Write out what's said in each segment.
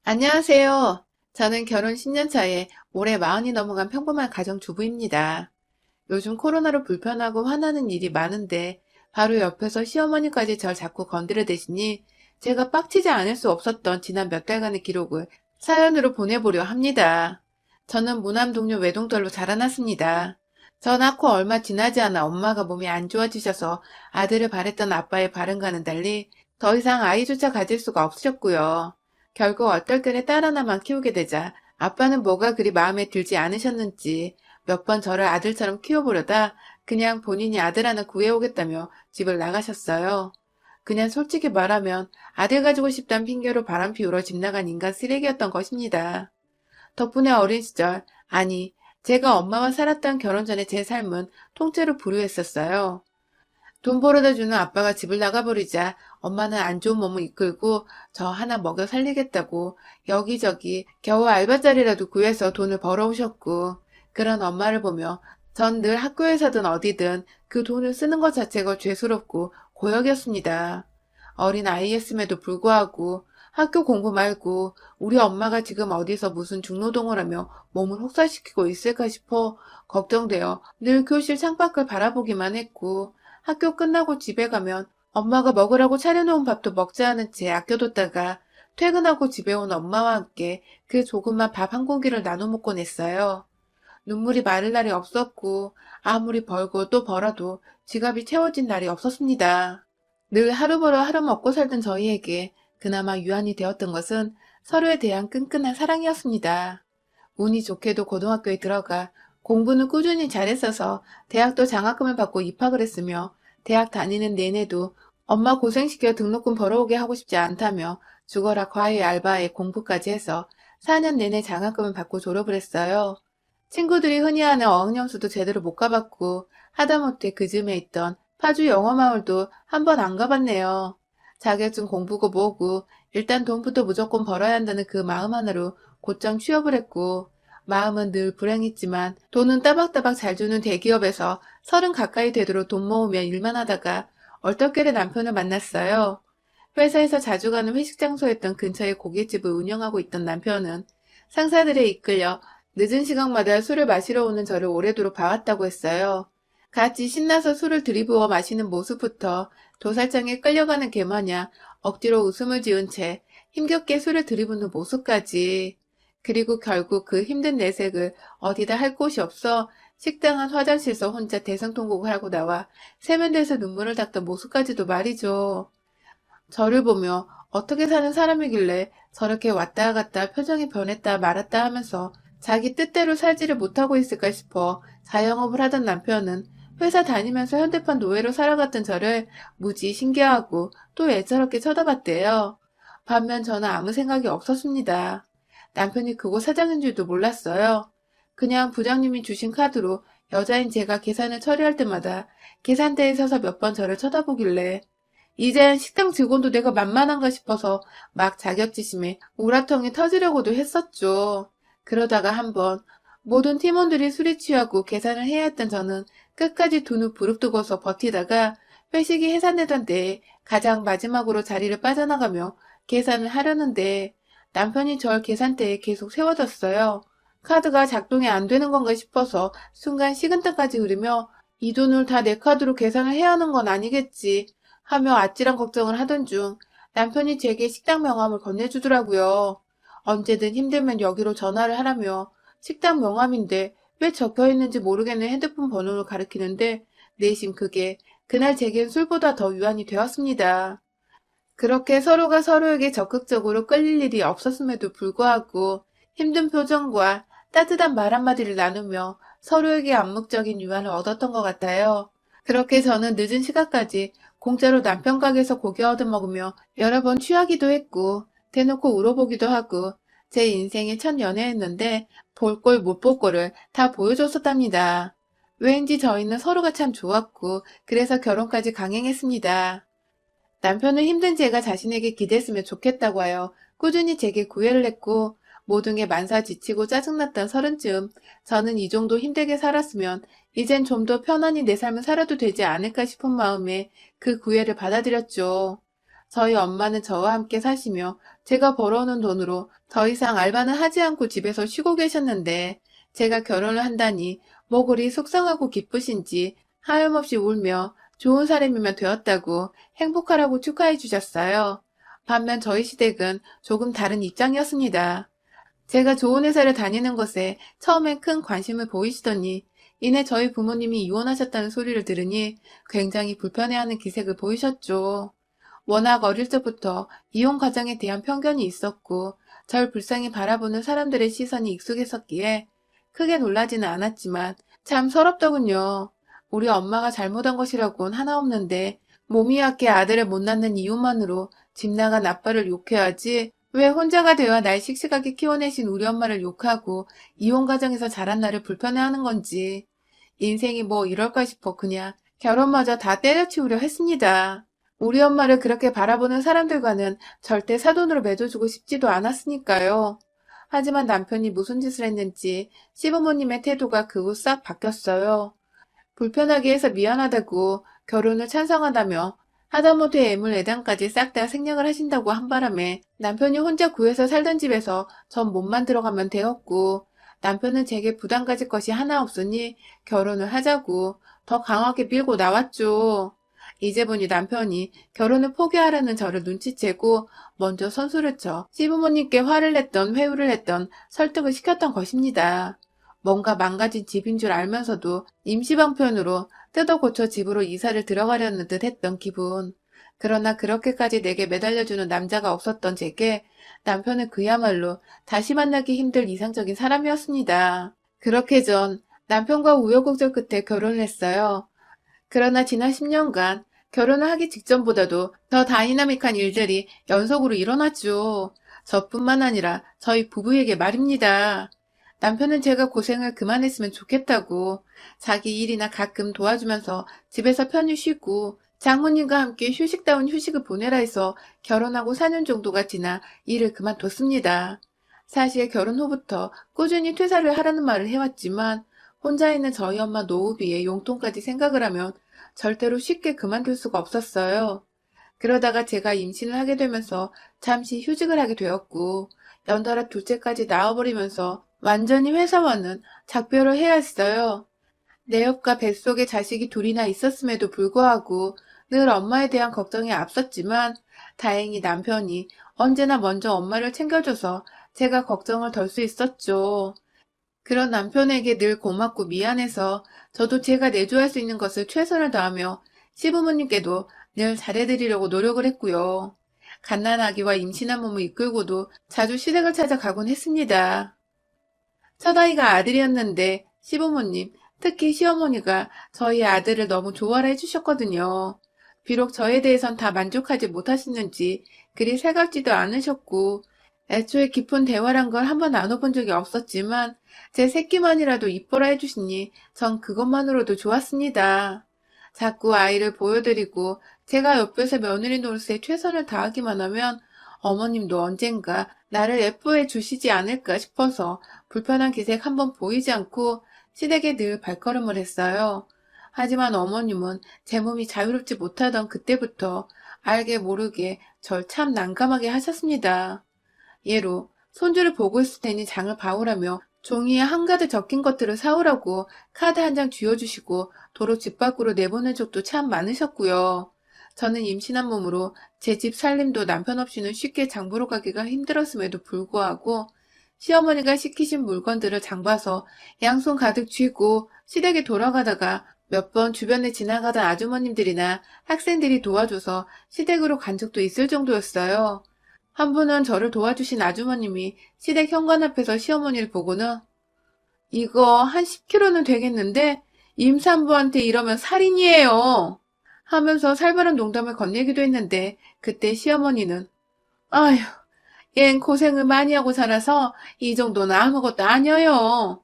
안녕하세요. 저는 결혼 10년 차에 올해 40이 넘어간 평범한 가정주부입니다. 요즘 코로나로 불편하고 화나는 일이 많은데 바로 옆에서 시어머니까지 절 자꾸 건드려대시니 제가 빡치지 않을 수 없었던 지난 몇 달간의 기록을 사연으로 보내보려 합니다. 저는 무남 동료 외동딸로 자라났습니다. 저 낳고 얼마 지나지 않아 엄마가 몸이 안 좋아지셔서 아들을 바랬던 아빠의 바람과는 달리 더 이상 아이조차 가질 수가 없으셨고요. 결국 얼떨결에 딸 하나만 키우게 되자 아빠는 뭐가 그리 마음에 들지 않으셨는지 몇 번 저를 아들처럼 키워보려다 그냥 본인이 아들 하나 구해오겠다며 집을 나가셨어요. 그냥 솔직히 말하면 아들 가지고 싶단 핑계로 바람 피우러 집 나간 인간 쓰레기였던 것입니다. 덕분에 어린 시절, 아니, 제가 엄마와 살았던 결혼 전에 제 삶은 통째로 불우했었어요. 돈 벌어다 주는 아빠가 집을 나가버리자 엄마는 안 좋은 몸을 이끌고 저 하나 먹여 살리겠다고 여기저기 겨우 알바자리라도 구해서 돈을 벌어오셨고, 그런 엄마를 보며 전 늘 학교에서든 어디든 그 돈을 쓰는 것 자체가 죄스럽고 고역이었습니다. 어린 아이였음에도 불구하고 학교 공부 말고 우리 엄마가 지금 어디서 무슨 중노동을 하며 몸을 혹사시키고 있을까 싶어 걱정되어 늘 교실 창밖을 바라보기만 했고, 학교 끝나고 집에 가면 엄마가 먹으라고 차려놓은 밥도 먹지 않은 채 아껴뒀다가 퇴근하고 집에 온 엄마와 함께 그 조그만 밥 한 공기를 나눠 먹곤 했어요. 눈물이 마를 날이 없었고 아무리 벌고 또 벌어도 지갑이 채워진 날이 없었습니다. 늘 하루 벌어 하루 먹고 살던 저희에게 그나마 유한이 되었던 것은 서로에 대한 끈끈한 사랑이었습니다. 운이 좋게도 고등학교에 들어가 공부는 꾸준히 잘했어서 대학도 장학금을 받고 입학을 했으며, 대학 다니는 내내도 엄마 고생시켜 등록금 벌어오게 하고 싶지 않다며 죽어라 과외 알바에 공부까지 해서 4년 내내 장학금을 받고 졸업을 했어요. 친구들이 흔히 하는 어학연수도 제대로 못 가봤고 하다못해 그 즈음에 있던 파주 영어마을도 한 번 안 가봤네요. 자격증 공부고 뭐고 일단 돈부터 무조건 벌어야 한다는 그 마음 하나로 곧장 취업을 했고, 마음은 늘 불행했지만 돈은 따박따박 잘 주는 대기업에서 30 가까이 되도록 돈 모으며 일만 하다가 얼떨결에 남편을 만났어요. 회사에서 자주 가는 회식 장소였던 근처에 고깃집을 운영하고 있던 남편은 상사들에 이끌려 늦은 시간마다 술을 마시러 오는 저를 오래도록 봐왔다고 했어요. 같이 신나서 술을 들이부어 마시는 모습부터 도살장에 끌려가는 개마냥 억지로 웃음을 지은 채 힘겹게 술을 들이붓는 모습까지, 그리고 결국 그 힘든 내색을 어디다 할 곳이 없어 식당 안 화장실에서 혼자 대성통곡을 하고 나와 세면대에서 눈물을 닦던 모습까지도 말이죠. 저를 보며 어떻게 사는 사람이길래 저렇게 왔다 갔다 표정이 변했다 말았다 하면서 자기 뜻대로 살지를 못하고 있을까 싶어 자영업을 하던 남편은 회사 다니면서 현대판 노예로 살아갔던 저를 무지 신기하고 또 애처롭게 쳐다봤대요. 반면 저는 아무 생각이 없었습니다. 남편이 그곳 사장인 줄도 몰랐어요. 그냥 부장님이 주신 카드로 여자인 제가 계산을 처리할 때마다 계산대에 서서 몇 번 저를 쳐다보길래 이젠 식당 직원도 내가 만만한가 싶어서 막 자격지심에 우라통이 터지려고도 했었죠. 그러다가 한번 모든 팀원들이 술에 취하고 계산을 해야 했던 저는 끝까지 눈을 부릅뜨고서 버티다가 회식이 해산되던 때에 가장 마지막으로 자리를 빠져나가며 계산을 하려는데 남편이 절 계산대에 계속 세워뒀어요. 카드가 작동이 안 되는 건가 싶어서 순간 식은땀까지 흐르며 이 돈을 다 내 카드로 계산을 해야 하는 건 아니겠지 하며 아찔한 걱정을 하던 중 남편이 제게 식당 명함을 건네주더라고요. 언제든 힘들면 여기로 전화를 하라며. 식당 명함인데 왜 적혀있는지 모르겠는 핸드폰 번호를 가리키는데 내심 그게 그날 제겐 술보다 더 유한이 되었습니다. 그렇게 서로가 서로에게 적극적으로 끌릴 일이 없었음에도 불구하고 힘든 표정과 따뜻한 말 한마디를 나누며 서로에게 암묵적인 유한을 얻었던 것 같아요. 그렇게 저는 늦은 시간까지 공짜로 남편 가게에서 고기 얻어먹으며 여러 번 취하기도 했고 대놓고 울어보기도 하고 제 인생의 첫 연애였는데 볼 꼴 못 볼 꼴을 다 보여줬었답니다. 왠지 저희는 서로가 참 좋았고 그래서 결혼까지 강행했습니다. 남편은 힘든 제가 자신에게 기댔으면 좋겠다고 하여 꾸준히 제게 구애를 했고, 모든 게 만사지치고 짜증났던 30쯤 저는 이 정도 힘들게 살았으면 이젠 좀 더 편안히 내 삶을 살아도 되지 않을까 싶은 마음에 그 구애를 받아들였죠. 저희 엄마는 저와 함께 사시며 제가 벌어오는 돈으로 더 이상 알바는 하지 않고 집에서 쉬고 계셨는데 제가 결혼을 한다니 뭐 그리 속상하고 기쁘신지 하염없이 울며 좋은 사람이면 되었다고 행복하라고 축하해 주셨어요. 반면 저희 시댁은 조금 다른 입장이었습니다. 제가 좋은 회사를 다니는 것에 처음엔 큰 관심을 보이시더니 이내 저희 부모님이 이혼하셨다는 소리를 들으니 굉장히 불편해하는 기색을 보이셨죠. 워낙 어릴 적부터 이혼 가정에 대한 편견이 있었고 절 불쌍히 바라보는 사람들의 시선이 익숙했었기에 크게 놀라지는 않았지만 참 서럽더군요. 우리 엄마가 잘못한 것이라곤 하나 없는데 몸이 약해 아들을 못 낳는 이유만으로 집 나간 아빠를 욕해야지 왜 혼자가 되어 날 씩씩하게 키워내신 우리 엄마를 욕하고 이혼 가정에서 자란 나를 불편해하는 건지 인생이 뭐 이럴까 싶어 그냥 결혼마저 다 때려치우려 했습니다. 우리 엄마를 그렇게 바라보는 사람들과는 절대 사돈으로 맺어주고 싶지도 않았으니까요. 하지만 남편이 무슨 짓을 했는지 시부모님의 태도가 그 후 싹 바뀌었어요. 불편하게 해서 미안하다고 결혼을 찬성한다며 하다못해 애물애당까지 싹 다 생략을 하신다고 한 바람에 남편이 혼자 구해서 살던 집에서 전 몸만 들어가면 되었고 남편은 제게 부담 가질 것이 하나 없으니 결혼을 하자고 더 강하게 밀고 나왔죠. 이제 보니 남편이 결혼을 포기하라는 저를 눈치채고 먼저 선수를 쳐 시부모님께 화를 냈던 회유를 했던 설득을 시켰던 것입니다. 뭔가 망가진 집인 줄 알면서도 임시방편으로 뜯어 고쳐 집으로 이사를 들어가려는 듯 했던 기분. 그러나 그렇게까지 내게 매달려주는 남자가 없었던 제게 남편은 그야말로 다시 만나기 힘들 이상적인 사람이었습니다. 그렇게 전 남편과 우여곡절 끝에 결혼을 했어요. 그러나 지난 10년간 결혼을 하기 직전보다도 더 다이나믹한 일들이 연속으로 일어났죠. 저뿐만 아니라 저희 부부에게 말입니다. 남편은 제가 고생을 그만했으면 좋겠다고 자기 일이나 가끔 도와주면서 집에서 편히 쉬고 장모님과 함께 휴식다운 휴식을 보내라 해서 결혼하고 4년 정도가 지나 일을 그만뒀습니다. 사실 결혼 후부터 꾸준히 퇴사를 하라는 말을 해왔지만 혼자 있는 저희 엄마 노후비의 용돈까지 생각을 하면 절대로 쉽게 그만둘 수가 없었어요. 그러다가 제가 임신을 하게 되면서 잠시 휴직을 하게 되었고 연달아 둘째까지 낳아버리면서 완전히 회사와는 작별을 해야 했어요. 내 옆과 뱃속에 자식이 둘이나 있었음에도 불구하고 늘 엄마에 대한 걱정이 앞섰지만 다행히 남편이 언제나 먼저 엄마를 챙겨줘서 제가 걱정을 덜 수 있었죠. 그런 남편에게 늘 고맙고 미안해서 저도 제가 내조할 수 있는 것을 최선을 다하며 시부모님께도 늘 잘해드리려고 노력을 했고요. 갓난아기와 임신한 몸을 이끌고도 자주 시댁을 찾아가곤 했습니다. 첫아이가 아들이었는데 시부모님, 특히 시어머니가 저희 아들을 너무 좋아라 해주셨거든요. 비록 저에 대해선 다 만족하지 못하시는지 그리 살갑지도 않으셨고 애초에 깊은 대화란 걸 한번 나눠본 적이 없었지만 제 새끼만이라도 이뻐라 해주시니 전 그것만으로도 좋았습니다. 자꾸 아이를 보여드리고 제가 옆에서 며느리 노릇에 최선을 다하기만 하면 어머님도 언젠가 나를 예뻐해 주시지 않을까 싶어서 불편한 기색 한번 보이지 않고 시댁에 늘 발걸음을 했어요. 하지만 어머님은 제 몸이 자유롭지 못하던 그때부터 알게 모르게 절 참 난감하게 하셨습니다. 예로 손주를 보고 있을 테니 장을 봐오라며 종이에 한가득 적힌 것들을 사오라고 카드 한 장 쥐어주시고 도로 집 밖으로 내보낸 적도 참 많으셨고요. 저는 임신한 몸으로 제 집 살림도 남편 없이는 쉽게 장 보러 가기가 힘들었음에도 불구하고 시어머니가 시키신 물건들을 장 봐서 양손 가득 쥐고 시댁에 돌아가다가 몇 번 주변에 지나가던 아주머님들이나 학생들이 도와줘서 시댁으로 간 적도 있을 정도였어요. 한 분은 저를 도와주신 아주머님이 시댁 현관 앞에서 시어머니를 보고는 이거 한 10kg는 되겠는데 임산부한테 이러면 살인이에요 하면서 살벌한 농담을 건네기도 했는데 그때 시어머니는 아휴 얜 고생을 많이 하고 살아서 이 정도는 아무것도 아니에요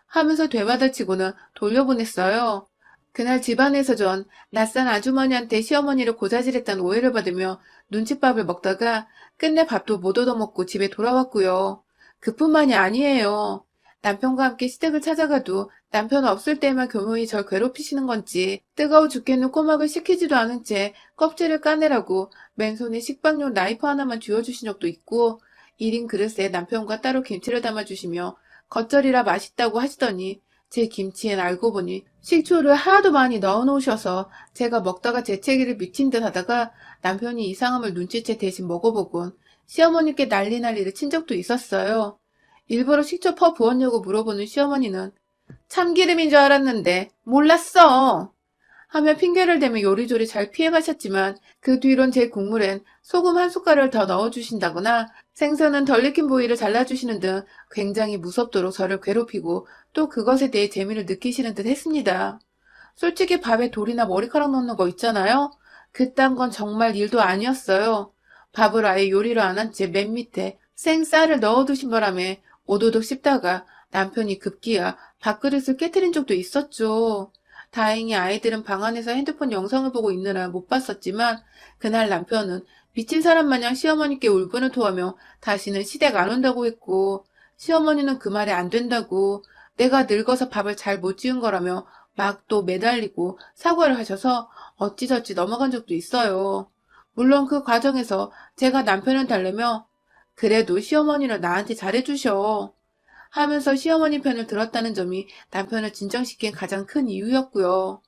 하면서 되받아치고는 돌려보냈어요. 그날 집안에서 전 낯선 아주머니한테 시어머니를 고자질했다는 오해를 받으며 눈칫밥을 먹다가 끝내 밥도 못 얻어먹고 집에 돌아왔고요. 그뿐만이 아니에요. 남편과 함께 시댁을 찾아가도 남편 없을 때만 교묘히 절 괴롭히시는 건지 뜨거워 죽겠는 꼬막을 식히지도 않은 채 껍질을 까내라고 맨손에 식빵용 나이프 하나만 쥐어주신 적도 있고 1인 그릇에 남편과 따로 김치를 담아주시며 겉절이라 맛있다고 하시더니 제 김치엔 알고 보니 식초를 하도 많이 넣어놓으셔서 제가 먹다가 재채기를 미친 듯 하다가 남편이 이상함을 눈치채 대신 먹어보곤 시어머니께 난리를 친 적도 있었어요. 일부러 식초 퍼 부었냐고 물어보는 시어머니는 참기름인 줄 알았는데 몰랐어 하며 핑계를 대며 요리조리 잘 피해가셨지만 그 뒤론 제 국물엔 소금 한 숟갈을 더 넣어주신다거나 생선은 덜 익힌 부위를 잘라주시는 등 굉장히 무섭도록 저를 괴롭히고 또 그것에 대해 재미를 느끼시는 듯 했습니다. 솔직히 밥에 돌이나 머리카락 넣는 거 있잖아요. 그딴 건 정말 일도 아니었어요. 밥을 아예 요리를 안 한 채 맨 밑에 생쌀을 넣어두신 바람에 오도독 씹다가 남편이 급기야 밥그릇을 깨트린 적도 있었죠. 다행히 아이들은 방 안에서 핸드폰 영상을 보고 있느라 못 봤었지만 그날 남편은 미친 사람 마냥 시어머니께 울분을 토하며 다시는 시댁 안 온다고 했고 시어머니는 그 말이 안 된다고 내가 늙어서 밥을 잘 못 지은 거라며 막 또 매달리고 사과를 하셔서 어찌저찌 넘어간 적도 있어요. 물론 그 과정에서 제가 남편을 달래며 그래도 시어머니는 나한테 잘해주셔 하면서 시어머니 편을 들었다는 점이 남편을 진정시킨 가장 큰 이유였고요.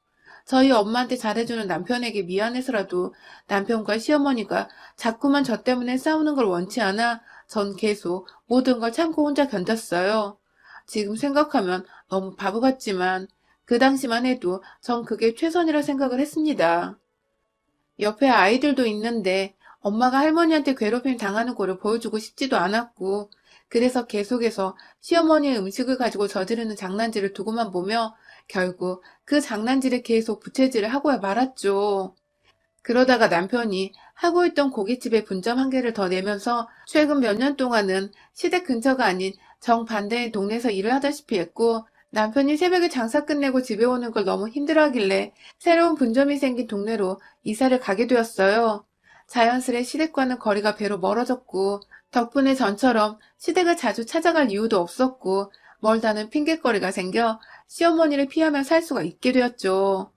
저희 엄마한테 잘해주는 남편에게 미안해서라도 남편과 시어머니가 자꾸만 저 때문에 싸우는 걸 원치 않아 전 계속 모든 걸 참고 혼자 견뎠어요. 지금 생각하면 너무 바보 같지만 그 당시만 해도 전 그게 최선이라 생각을 했습니다. 옆에 아이들도 있는데 엄마가 할머니한테 괴롭힘 당하는 꼴을 보여주고 싶지도 않았고 그래서 계속해서 시어머니의 음식을 가지고 저지르는 장난질을 두고만 보며 결국 그 장난질에 계속 부채질을 하고야 말았죠. 그러다가 남편이 하고 있던 고깃집에 분점 한 개를 더 내면서 최근 몇 년 동안은 시댁 근처가 아닌 정반대의 동네에서 일을 하다시피 했고 남편이 새벽에 장사 끝내고 집에 오는 걸 너무 힘들어하길래 새로운 분점이 생긴 동네로 이사를 가게 되었어요. 자연스레 시댁과는 거리가 배로 멀어졌고 덕분에 전처럼 시댁을 자주 찾아갈 이유도 없었고 멀다는 핑곗거리가 생겨 시어머니를 피하며 살 수가 있게 되었죠.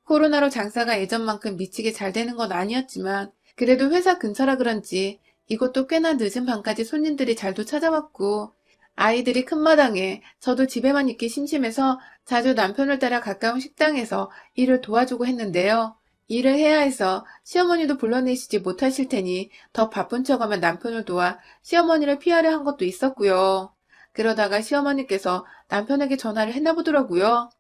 코로나로 장사가 예전만큼 미치게 잘 되는 건 아니었지만 그래도 회사 근처라 그런지 이것도 꽤나 늦은 밤까지 손님들이 잘도 찾아왔고 아이들이 큰 마당에 저도 집에만 있기 심심해서 자주 남편을 따라 가까운 식당에서 일을 도와주고 했는데요. 일을 해야 해서 시어머니도 불러내시지 못하실 테니 더 바쁜 척하면 남편을 도와 시어머니를 피하려 한 것도 있었고요. 그러다가 시어머니께서 남편에게 전화를 했나 보더라고요.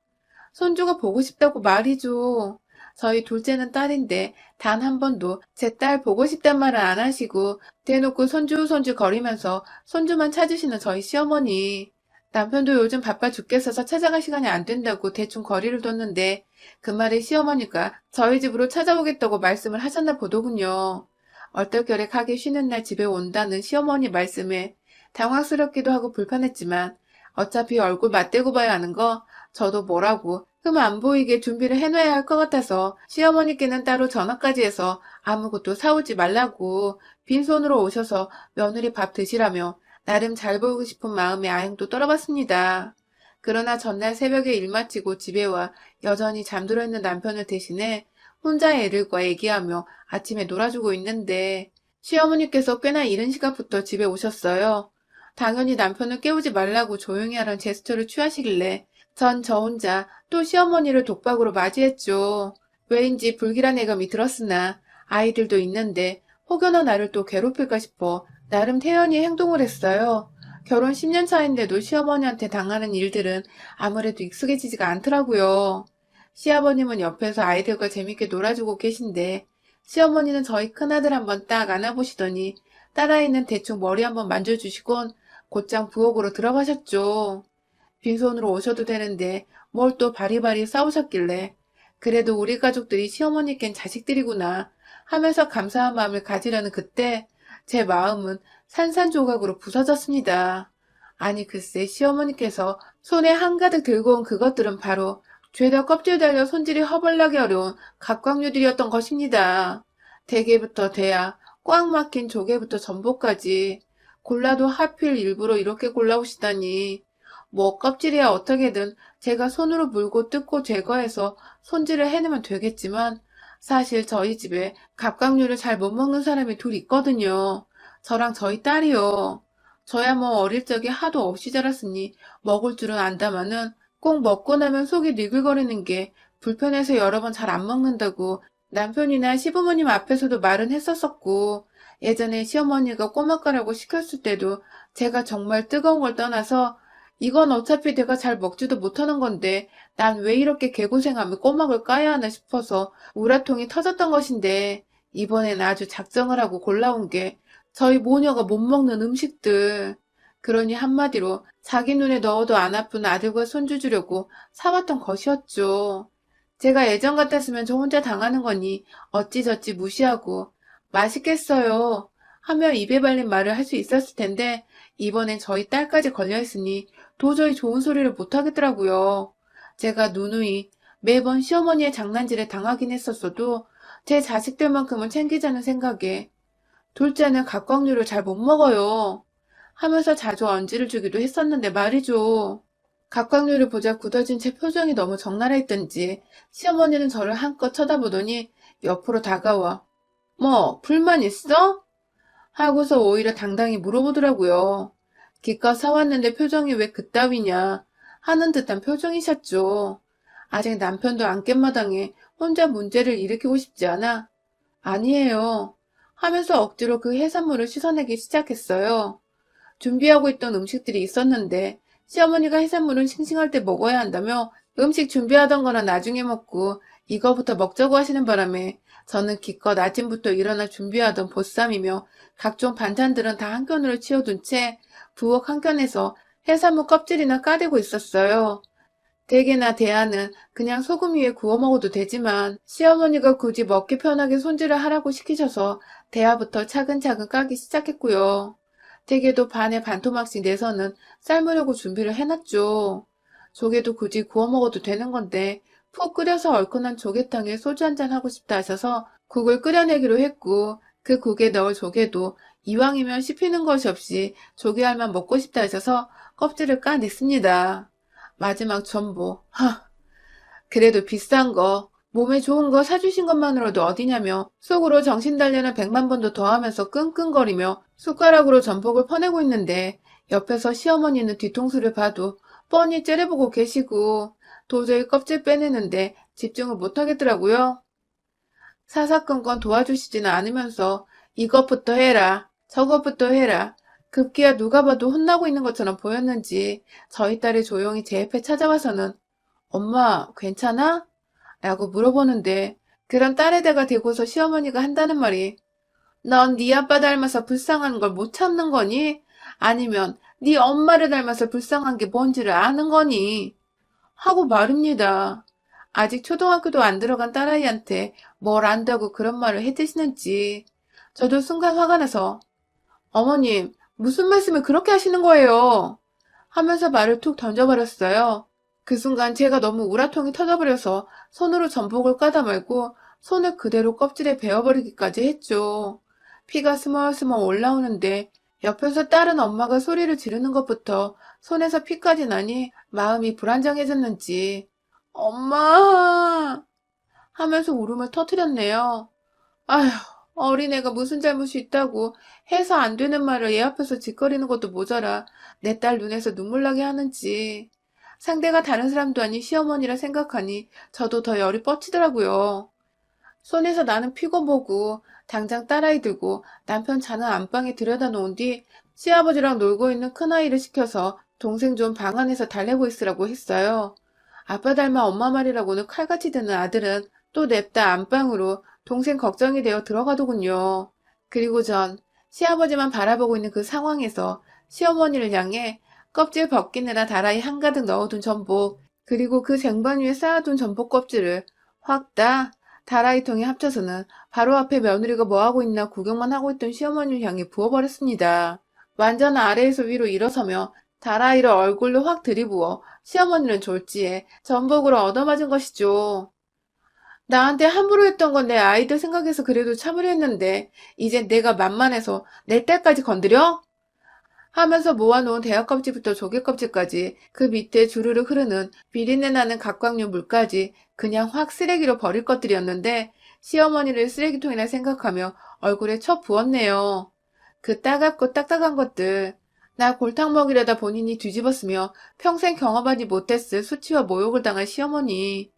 손주가 보고 싶다고 말이죠. 저희 둘째는 딸인데 단 한 번도 제 딸 보고 싶단 말을 안 하시고 대놓고 손주 거리면서 손주만 찾으시는 저희 시어머니. 남편도 요즘 바빠 죽겠어서 찾아갈 시간이 안 된다고 대충 거리를 뒀는데 그 말에 시어머니가 저희 집으로 찾아오겠다고 말씀을 하셨나 보더군요. 얼떨결에 가게 쉬는 날 집에 온다는 시어머니 말씀에 당황스럽기도 하고 불편했지만 어차피 얼굴 맞대고 봐야 하는 거 저도 뭐라고 흠 안 보이게 준비를 해놔야 할 것 같아서 시어머니께는 따로 전화까지 해서 아무것도 사오지 말라고 빈손으로 오셔서 며느리 밥 드시라며 나름 잘 보이고 싶은 마음에 아행도 떨어봤습니다. 그러나 전날 새벽에 일 마치고 집에 와 여전히 잠들어 있는 남편을 대신해 혼자 애들과 얘기하며 아침에 놀아주고 있는데 시어머니께서 꽤나 이른 시각부터 집에 오셨어요. 당연히 남편을 깨우지 말라고 조용히 하라는 제스처를 취하시길래 전 저 혼자 또 시어머니를 독박으로 맞이했죠. 왜인지 불길한 예감이 들었으나 아이들도 있는데 혹여나 나를 또 괴롭힐까 싶어 나름 태연히 행동을 했어요. 결혼 10년 차인데도 시어머니한테 당하는 일들은 아무래도 익숙해지지가 않더라고요. 시아버님은 옆에서 아이들과 재밌게 놀아주고 계신데 시어머니는 저희 큰아들 한번 딱 안아보시더니 딸아이는 대충 머리 한번 만져주시곤 곧장 부엌으로 들어가셨죠. 빈손으로 오셔도 되는데 뭘 또 바리바리 싸우셨길래 그래도 우리 가족들이 시어머니께는 자식들이구나 하면서 감사한 마음을 가지려는 그때 제 마음은 산산조각으로 부서졌습니다. 아니 글쎄 시어머니께서 손에 한가득 들고 온 그것들은 바로 죄다 껍질 달려 손질이 허벌나게 어려운 갑각류들이었던 것입니다. 대게부터 대야, 꽉 막힌 조개부터 전복까지 골라도 하필 일부러 이렇게 골라오시다니 뭐 껍질이야 어떻게든 제가 손으로 물고 뜯고 제거해서 손질을 해내면 되겠지만 사실 저희 집에 갑각류를 잘 못 먹는 사람이 둘 있거든요. 저랑 저희 딸이요. 저야 뭐 어릴 적에 하도 없이 자랐으니 먹을 줄은 안다마는 꼭 먹고 나면 속이 니글거리는 게 불편해서 여러 번 잘 안 먹는다고 남편이나 시부모님 앞에서도 말은 했었었고 예전에 시어머니가 꼬막가라고 시켰을 때도 제가 정말 뜨거운 걸 떠나서 이건 어차피 내가 잘 먹지도 못하는 건데 난 왜 이렇게 개고생하며 꼬막을 까야 하나 싶어서 우라통이 터졌던 것인데 이번엔 아주 작정을 하고 골라온 게 저희 모녀가 못 먹는 음식들. 그러니 한마디로 자기 눈에 넣어도 안 아픈 아들과 손주 주려고 사왔던 것이었죠. 제가 예전 같았으면 저 혼자 당하는 거니 어찌저찌 무시하고 맛있겠어요 하며 입에 발린 말을 할 수 있었을 텐데 이번엔 저희 딸까지 걸려있으니 도저히 좋은 소리를 못하겠더라고요. 제가 누누이 매번 시어머니의 장난질에 당하긴 했었어도 제 자식들만큼은 챙기자는 생각에 둘째는 갑각류를 잘 못 먹어요 하면서 자주 언지를 주기도 했었는데 말이죠. 갑각류를 보자 굳어진 제 표정이 너무 적나라했던지 시어머니는 저를 한껏 쳐다보더니 옆으로 다가와 뭐 불만 있어? 하고서 오히려 당당히 물어보더라고요. 기껏 사왔는데 표정이 왜 그따위냐 하는 듯한 표정이셨죠. 아직 남편도 안 깬 마당에 혼자 문제를 일으키고 싶지 않아 아니에요 하면서 억지로 그 해산물을 씻어내기 시작했어요. 준비하고 있던 음식들이 있었는데 시어머니가 해산물은 싱싱할 때 먹어야 한다며 음식 준비하던 거는 나중에 먹고 이거부터 먹자고 하시는 바람에 저는 기껏 아침부터 일어나 준비하던 보쌈이며 각종 반찬들은 다 한 켠으로 치워둔 채 부엌 한 켠에서 해산물 껍질이나 까대고 있었어요. 대게나 대하는 그냥 소금 위에 구워 먹어도 되지만 시어머니가 굳이 먹기 편하게 손질을 하라고 시키셔서 대하부터 차근차근 까기 시작했고요. 대게도 반에 반토막씩 내서는 삶으려고 준비를 해놨죠. 조개도 굳이 구워 먹어도 되는 건데 푹 끓여서 얼큰한 조개탕에 소주 한잔 하고 싶다 하셔서 국을 끓여내기로 했고 그 국에 넣을 조개도 이왕이면 씹히는 것이 없이 조개알만 먹고 싶다 하셔서 껍질을 까냈습니다. 마지막 전보. 그래도 비싼 거, 몸에 좋은 거 사주신 것만으로도 어디냐며 속으로 정신 단련을 100만 번도 더 하면서 끙끙거리며 숟가락으로 전복을 퍼내고 있는데 옆에서 시어머니는 뒤통수를 봐도 뻔히 째려보고 계시고 도저히 껍질 빼내는데 집중을 못하겠더라고요. 사사건건 도와주시지는 않으면서 이것부터 해라, 저것부터 해라. 급기야 누가 봐도 혼나고 있는 것처럼 보였는지 저희 딸이 조용히 제 옆에 찾아와서는 엄마, 괜찮아? 라고 물어보는데 그런 딸에다가 대고서 시어머니가 한다는 말이 넌 네 아빠 닮아서 불쌍한 걸 못 참는 거니? 아니면 네 엄마를 닮아서 불쌍한 게 뭔지를 아는 거니? 하고 말입니다. 아직 초등학교도 안 들어간 딸아이한테 뭘 안다고 그런 말을 해대시는지 저도 순간 화가 나서 어머님, 무슨 말씀을 그렇게 하시는 거예요? 하면서 말을 툭 던져버렸어요. 그 순간 제가 너무 우라통이 터져버려서 손으로 전복을 까다 말고 손을 그대로 껍질에 베어버리기까지 했죠. 피가 스멀스멀 올라오는데 옆에서 다른 엄마가 소리를 지르는 것부터 손에서 피까지 나니 마음이 불안정해졌는지 엄마 하면서 울음을 터뜨렸네요. 아휴, 어린애가 무슨 잘못이 있다고 해서 안 되는 말을 얘 앞에서 짓거리는 것도 모자라 내 딸 눈에서 눈물 나게 하는지. 상대가 다른 사람도 아닌 시어머니라 생각하니 저도 더 열이 뻗치더라고요. 손에서 나는 피고 보고 당장 딸아이 들고 남편 자는 안방에 들여다 놓은 뒤 시아버지랑 놀고 있는 큰아이를 시켜서 동생 좀 방 안에서 달래고 있으라고 했어요. 아빠 닮아 엄마 말이라고는 칼같이 듣는 아들은 또 냅다 안방으로 동생 걱정이 되어 들어가더군요. 그리고 전 시아버지만 바라보고 있는 그 상황에서 시어머니를 향해 껍질 벗기느라 다라이 한가득 넣어둔 전복, 그리고 그 쟁반 위에 쌓아둔 전복 껍질을 확 따 다라이통에 합쳐서는 바로 앞에 며느리가 뭐하고 있나 구경만 하고 있던 시어머니를 향해 부어버렸습니다. 완전 아래에서 위로 일어서며 다라이를 얼굴로 확 들이부어 시어머니는 졸지에 전복으로 얻어맞은 것이죠. 나한테 함부로 했던 건 내 아이들 생각해서 그래도 참으려 했는데 이젠 내가 만만해서 내 딸까지 건드려? 하면서 모아놓은 대하 껍질부터 조개 껍질까지 그 밑에 주르륵 흐르는 비린내 나는 각광류 물까지 그냥 확 쓰레기로 버릴 것들이었는데 시어머니를 쓰레기통이라 생각하며 얼굴에 쳐 부었네요. 그 따갑고 딱딱한 것들. 나 골탕 먹이려다 본인이 뒤집었으며 평생 경험하지 못했을 수치와 모욕을 당한 시어머니.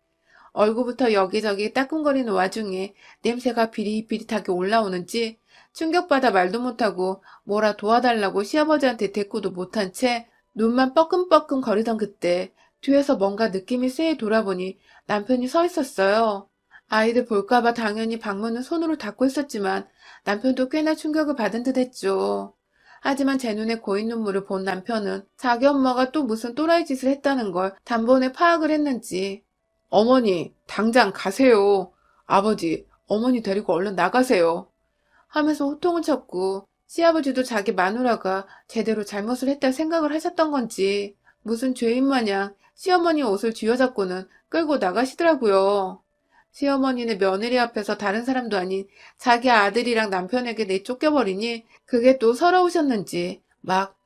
얼굴부터 여기저기 따끔거리는 와중에 냄새가 비릿비릿하게 올라오는지 충격받아 말도 못하고 뭐라 도와달라고 시아버지한테 대꾸도 못한 채 눈만 뻐끔뻐끔 거리던 그때 뒤에서 뭔가 느낌이 쎄해 돌아보니 남편이 서 있었어요. 아이들 볼까봐 당연히 방문은 손으로 닫고 있었지만 남편도 꽤나 충격을 받은 듯 했죠. 하지만 제 눈에 고인 눈물을 본 남편은 자기 엄마가 또 무슨 또라이 짓을 했다는 걸 단번에 파악을 했는지 어머니, 당장 가세요. 아버지, 어머니 데리고 얼른 나가세요. 하면서 호통을 쳤고 시아버지도 자기 마누라가 제대로 잘못을 했다 생각을 하셨던 건지 무슨 죄인 마냥 시어머니 옷을 쥐어잡고는 끌고 나가시더라고요. 시어머니는 며느리 앞에서 다른 사람도 아닌 자기 아들이랑 남편에게 내쫓겨버리니 그게 또 서러우셨는지 막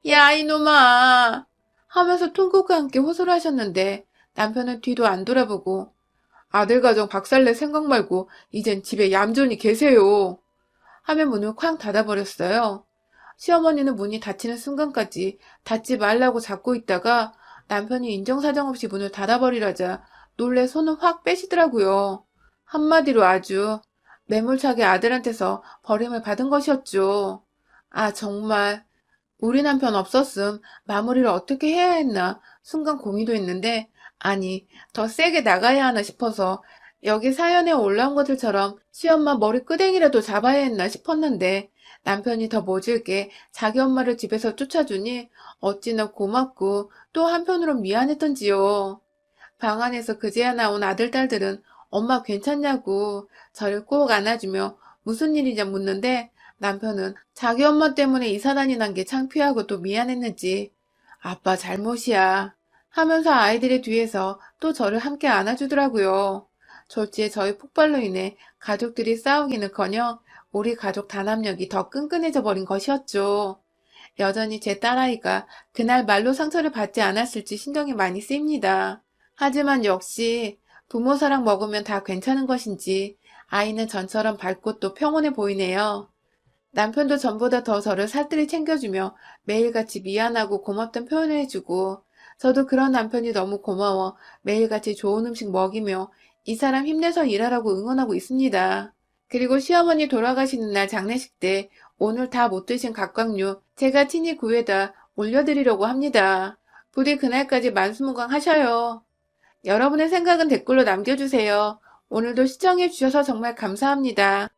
야 이놈아 하면서 통곡과 함께 호소를 하셨는데 남편은 뒤도 안 돌아보고 아들 가정 박살낼 생각 말고 이젠 집에 얌전히 계세요. 하며 문을 쾅 닫아버렸어요. 시어머니는 문이 닫히는 순간까지 닫지 말라고 잡고 있다가 남편이 인정사정 없이 문을 닫아버리라자 놀래 손을 확 빼시더라고요. 한마디로 아주 매몰차게 아들한테서 버림을 받은 것이었죠. 아 정말 우리 남편 없었음 마무리를 어떻게 해야 했나 순간 고민도 했는데 아니 더 세게 나가야 하나 싶어서 여기 사연에 올라온 것들처럼 시엄마 머리 끄댕이라도 잡아야 했나 싶었는데 남편이 더 모질게 자기 엄마를 집에서 쫓아주니 어찌나 고맙고 또 한편으론 미안했던지요. 방 안에서 그제야 나온 아들, 딸들은 엄마 괜찮냐고 저를 꼭 안아주며 무슨 일이냐 묻는데 남편은 자기 엄마 때문에 이 사단이 난 게 창피하고 또 미안했는지 아빠 잘못이야 하면서 아이들의 뒤에서 또 저를 함께 안아주더라고요. 졸지에 저희 폭발로 인해 가족들이 싸우기는커녕 우리 가족 단합력이 더 끈끈해져 버린 것이었죠. 여전히 제 딸아이가 그날 말로 상처를 받지 않았을지 신경이 많이 쓰입니다. 하지만 역시 부모 사랑 먹으면 다 괜찮은 것인지 아이는 전처럼 밝고 또 평온해 보이네요. 남편도 전보다 더 저를 살뜰히 챙겨주며 매일같이 미안하고 고맙단 표현을 해주고 저도 그런 남편이 너무 고마워 매일같이 좋은 음식 먹이며 이 사람 힘내서 일하라고 응원하고 있습니다. 그리고 시어머니 돌아가시는 날 장례식 때 오늘 다 못 드신 각광류 제가 친히 구해다 올려드리려고 합니다. 부디 그날까지 만수무강하셔요. 여러분의 생각은 댓글로 남겨주세요. 오늘도 시청해주셔서 정말 감사합니다.